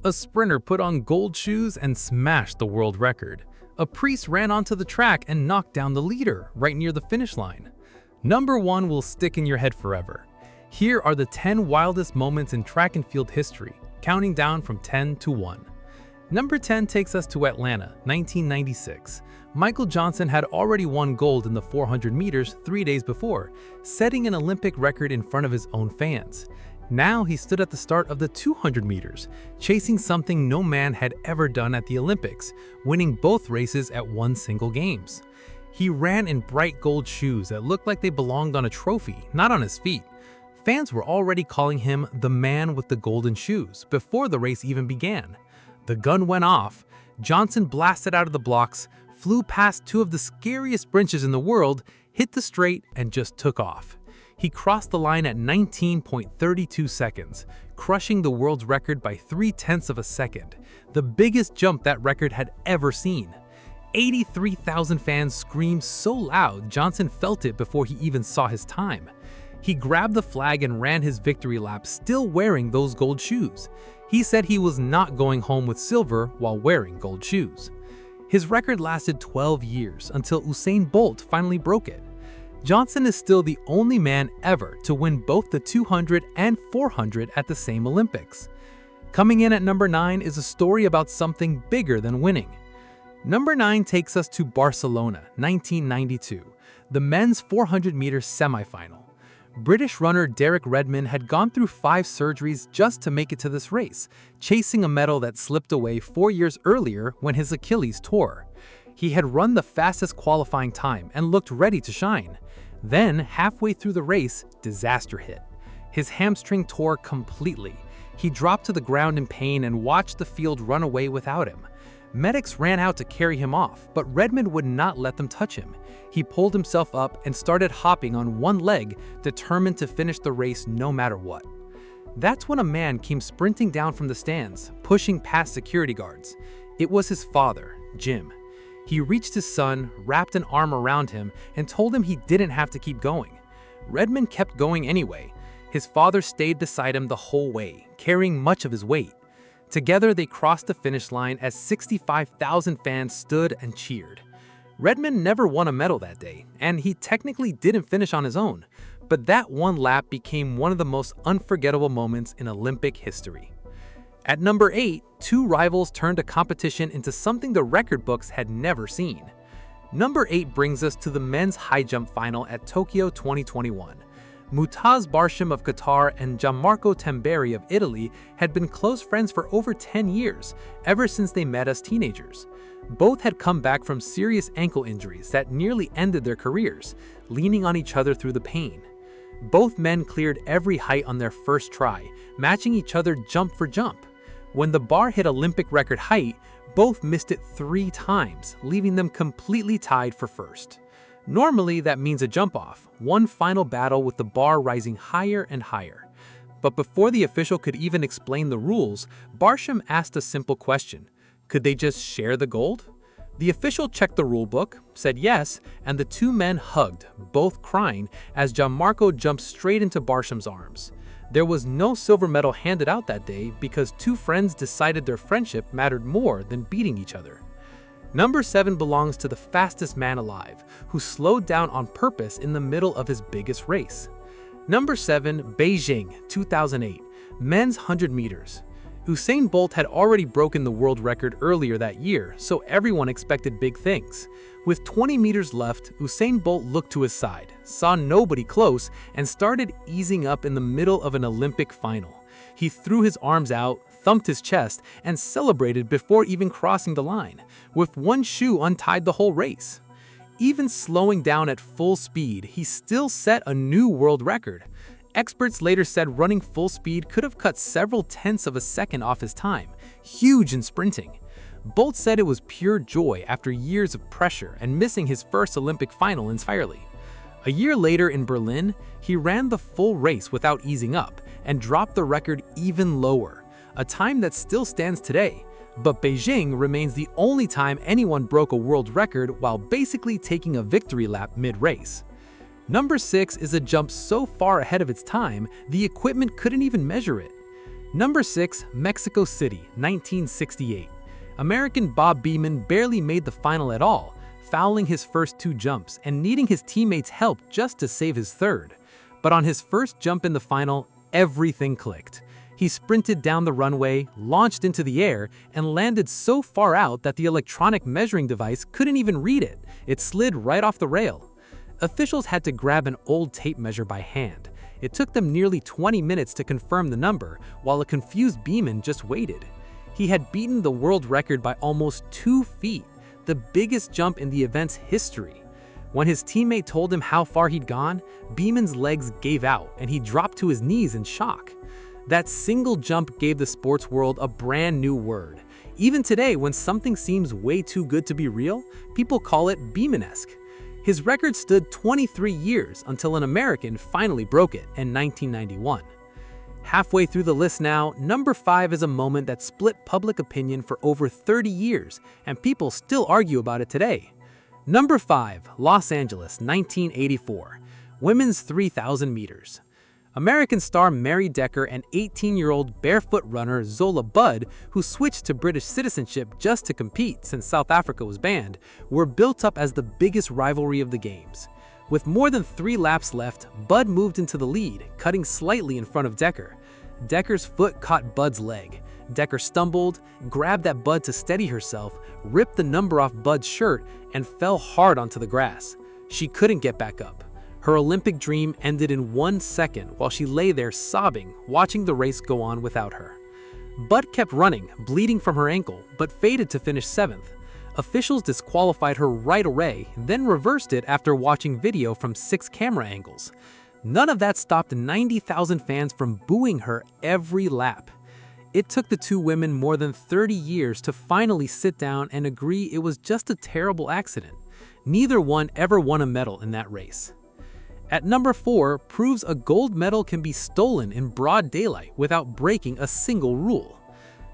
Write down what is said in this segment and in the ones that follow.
A sprinter put on gold shoes and smashed the world record. A priest ran onto the track and knocked down the leader right near the finish line. Number 1 will stick in your head forever. Here are the 10 wildest moments in track and field history, counting down from 10 to 1. Number 10 takes us to Atlanta, 1996. Michael Johnson had already won gold in the 400 meters 3 days before, setting an Olympic record in front of his own fans. Now he stood at the start of the 200 meters, chasing something no man had ever done at the Olympics, winning both races at one single games. He ran in bright gold shoes that looked like they belonged on a trophy, not on his feet. Fans were already calling him the man with the golden shoes before the race even began. The gun went off, Johnson blasted out of the blocks, flew past two of the scariest sprints in the world, hit the straight, and just took off. He crossed the line at 19.32 seconds, crushing the world's record by 0.3 of a second, the biggest jump that record had ever seen. 83,000 fans screamed so loud Johnson felt it before he even saw his time. He grabbed the flag and ran his victory lap still wearing those gold shoes. He said he was not going home with silver while wearing gold shoes. His record lasted 12 years until Usain Bolt finally broke it. Johnson is still the only man ever to win both the 200 and 400 at the same Olympics. Coming in at number 9 is a story about something bigger than winning. Number 9 takes us to Barcelona, 1992, the men's 400 meters semifinal. British runner Redmond had gone through 5 surgeries just to make it to this race, chasing a medal that slipped away 4 years earlier when his Achilles tore. He had run the fastest qualifying time and looked ready to shine. Then, halfway through the race, disaster hit. His hamstring tore completely. He dropped to the ground in pain and watched the field run away without him. Medics ran out to carry him off, but Redmond would not let them touch him. He pulled himself up and started hopping on one leg, determined to finish the race no matter what. That's when a man came sprinting down from the stands, pushing past security guards. It was his father, Jim. He reached his son, wrapped an arm around him, and told him he didn't have to keep going. Redmond kept going anyway. His father stayed beside him the whole way, carrying much of his weight. Together, they crossed the finish line as 65,000 fans stood and cheered. Redmond never won a medal that day, and he technically didn't finish on his own, but that one lap became one of the most unforgettable moments in Olympic history. At number 8, two rivals turned a competition into something the record books had never seen. Number 8 brings us to the men's high jump final at Tokyo 2021. Mutaz Barsham of Qatar and Gianmarco Tamberi of Italy had been close friends for over 10 years, ever since they met as teenagers. Both had come back from serious ankle injuries that nearly ended their careers, leaning on each other through the pain. Both men cleared every height on their first try, matching each other jump for jump. When the bar hit Olympic record height, both missed it 3 times, leaving them completely tied for first. Normally, that means a jump-off, one final battle with the bar rising higher and higher. But before the official could even explain the rules, Barsham asked a simple question. Could they just share the gold? The official checked the rulebook, said yes, and the two men hugged, both crying, as Gianmarco jumped straight into Barsham's arms. There was no silver medal handed out that day because two friends decided their friendship mattered more than beating each other. Number 7 belongs to the fastest man alive, who slowed down on purpose in the middle of his biggest race. Number 7, Beijing, 2008, men's 100 meters. Usain Bolt had already broken the world record earlier that year, so everyone expected big things. With 20 meters left, Usain Bolt looked to his side, saw nobody close, and started easing up in the middle of an Olympic final. He threw his arms out, thumped his chest, and celebrated before even crossing the line. With one shoe untied the whole race. Even slowing down at full speed, he still set a new world record. Experts later said running full speed could have cut several tenths of a second off his time, huge in sprinting. Bolt said it was pure joy after years of pressure and missing his first Olympic final entirely. A year later in Berlin, he ran the full race without easing up and dropped the record even lower, a time that still stands today. But Beijing remains the only time anyone broke a world record while basically taking a victory lap mid-race. Number 6 is a jump so far ahead of its time, the equipment couldn't even measure it. Number 6, Mexico City, 1968. American Bob Beamon barely made the final at all, fouling his first 2 jumps and needing his teammates' help just to save his third. But on his first jump in the final, everything clicked. He sprinted down the runway, launched into the air, and landed so far out that the electronic measuring device couldn't even read it. It slid right off the rail. Officials had to grab an old tape measure by hand. It took them nearly 20 minutes to confirm the number, while a confused Beamon just waited. He had beaten the world record by almost 2 feet, the biggest jump in the event's history. When his teammate told him how far he'd gone, Beamon's legs gave out and he dropped to his knees in shock. That single jump gave the sports world a brand new word. Even today, when something seems way too good to be real, people call it Beamon-esque. His record stood 23 years until an American finally broke it in 1991. Halfway through the list now, number 5 is a moment that split public opinion for over 30 years, and people still argue about it today. Number 5, Los Angeles, 1984. Women's 3,000 meters. American star Mary Decker and 18-year-old barefoot runner Zola Budd, who switched to British citizenship just to compete since South Africa was banned, were built up as the biggest rivalry of the Games. With more than 3 laps left, Budd moved into the lead, cutting slightly in front of Decker. Decker's foot caught Budd's leg. Decker stumbled, grabbed at Budd to steady herself, ripped the number off Budd's shirt, and fell hard onto the grass. She couldn't get back up. Her Olympic dream ended in 1 second while she lay there sobbing, watching the race go on without her. Budd kept running, bleeding from her ankle, but faded to finish 7th. Officials disqualified her right away, then reversed it after watching video from 6 camera angles. None of that stopped 90,000 fans from booing her every lap. It took the 2 women more than 30 years to finally sit down and agree it was just a terrible accident. Neither one ever won a medal in that race. At number 4, proves a gold medal can be stolen in broad daylight without breaking a single rule.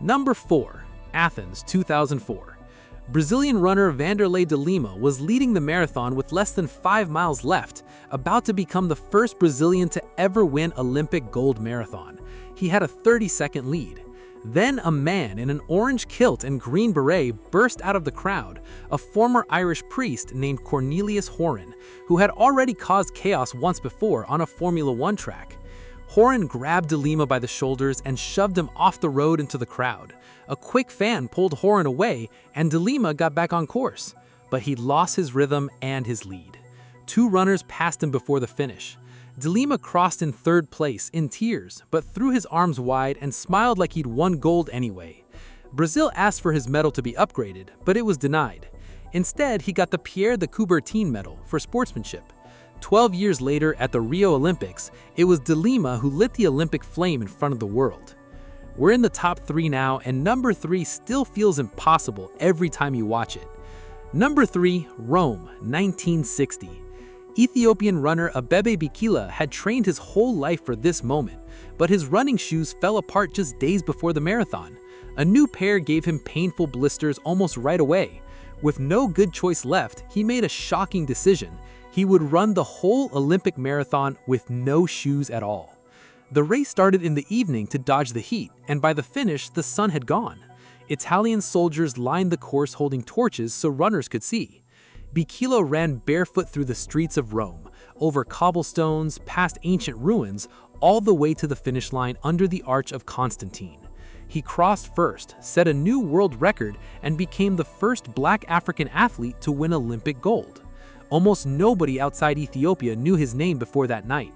Number 4, Athens 2004. Brazilian runner Vanderlei de Lima was leading the marathon with less than 5 miles left, about to become the first Brazilian to ever win Olympic gold marathon. He had a 30-second lead. Then a man in an orange kilt and green beret burst out of the crowd, a former Irish priest named Cornelius Horan, who had already caused chaos once before on a Formula 1 track. Horan grabbed de Lima by the shoulders and shoved him off the road into the crowd. A quick fan pulled Horan away and de Lima got back on course, but he lost his rhythm and his lead. 2 runners passed him before the finish. De Lima crossed in 3rd place in tears, but threw his arms wide and smiled like he'd won gold anyway. Brazil asked for his medal to be upgraded, but it was denied. Instead, he got the Pierre de Coubertin medal for sportsmanship. 12 years later at the Rio Olympics, it was de Lima who lit the Olympic flame in front of the world. We're in the top 3 now, and number 3 still feels impossible every time you watch it. Number 3, Rome, 1960. Ethiopian runner Abebe Bikila had trained his whole life for this moment, but his running shoes fell apart just days before the marathon. A new pair gave him painful blisters almost right away. With no good choice left, he made a shocking decision. He would run the whole Olympic marathon with no shoes at all. The race started in the evening to dodge the heat, and by the finish, the sun had gone. Italian soldiers lined the course holding torches so runners could see. Bikila ran barefoot through the streets of Rome, over cobblestones, past ancient ruins, all the way to the finish line under the Arch of Constantine. He crossed first, set a new world record, and became the first Black African athlete to win Olympic gold. Almost nobody outside Ethiopia knew his name before that night.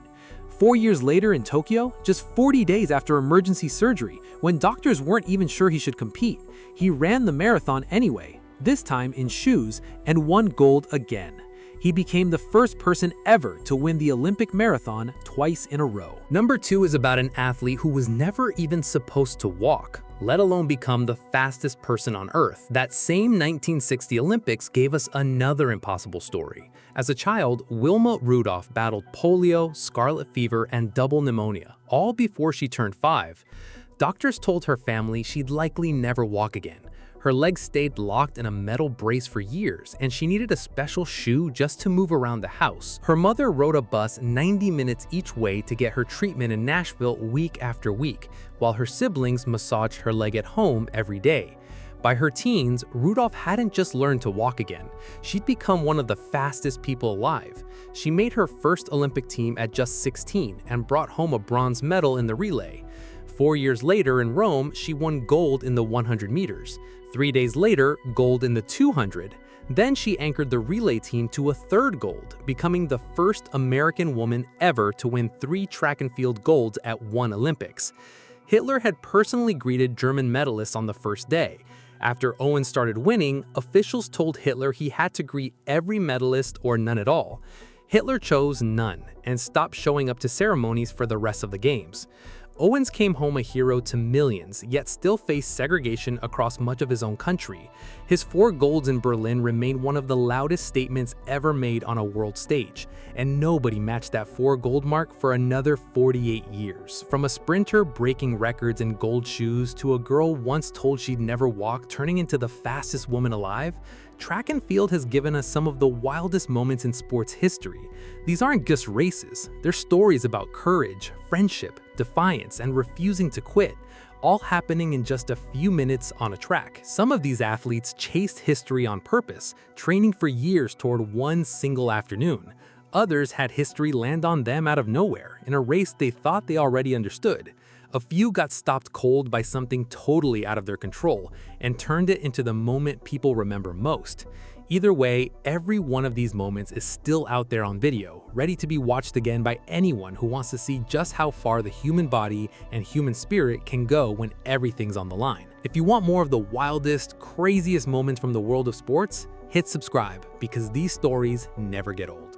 4 years later in Tokyo, just 40 days after emergency surgery, when doctors weren't even sure he should compete, he ran the marathon anyway, this time in shoes, and won gold again. He became the first person ever to win the Olympic marathon twice in a row. Number 2 is about an athlete who was never even supposed to walk, let alone become the fastest person on Earth. That same 1960 Olympics gave us another impossible story. As a child, Wilma Rudolph battled polio, scarlet fever, and double pneumonia, all before she turned 5. Doctors told her family she'd likely never walk again. Her legs stayed locked in a metal brace for years, and she needed a special shoe just to move around the house. Her mother rode a bus 90 minutes each way to get her treatment in Nashville week after week, while her siblings massaged her leg at home every day. By her teens, Rudolph hadn't just learned to walk again. She'd become one of the fastest people alive. She made her first Olympic team at just 16 and brought home a bronze medal in the relay. 4 years later in Rome, she won gold in the 100 meters. 3 days later, gold in the 200. Then she anchored the relay team to a third gold, becoming the first American woman ever to win 3 track and field golds at one Olympics. Hitler had personally greeted German medalists on the first day. After Owen started winning, officials told Hitler he had to greet every medalist or none at all. Hitler chose none and stopped showing up to ceremonies for the rest of the games. Owens came home a hero to millions, yet still faced segregation across much of his own country. His 4 golds in Berlin remain one of the loudest statements ever made on a world stage, and nobody matched that 4 gold mark for another 48 years. From a sprinter breaking records in gold shoes to a girl once told she'd never walk turning into the fastest woman alive, track and field has given us some of the wildest moments in sports history. These aren't just races, they're stories about courage, friendship, defiance, and refusing to quit, all happening in just a few minutes on a track. Some of these athletes chased history on purpose, training for years toward one single afternoon. Others had history land on them out of nowhere, in a race they thought they already understood. A few got stopped cold by something totally out of their control and turned it into the moment people remember most. Either way, every one of these moments is still out there on video, ready to be watched again by anyone who wants to see just how far the human body and human spirit can go when everything's on the line. If you want more of the wildest, craziest moments from the world of sports, hit subscribe because these stories never get old.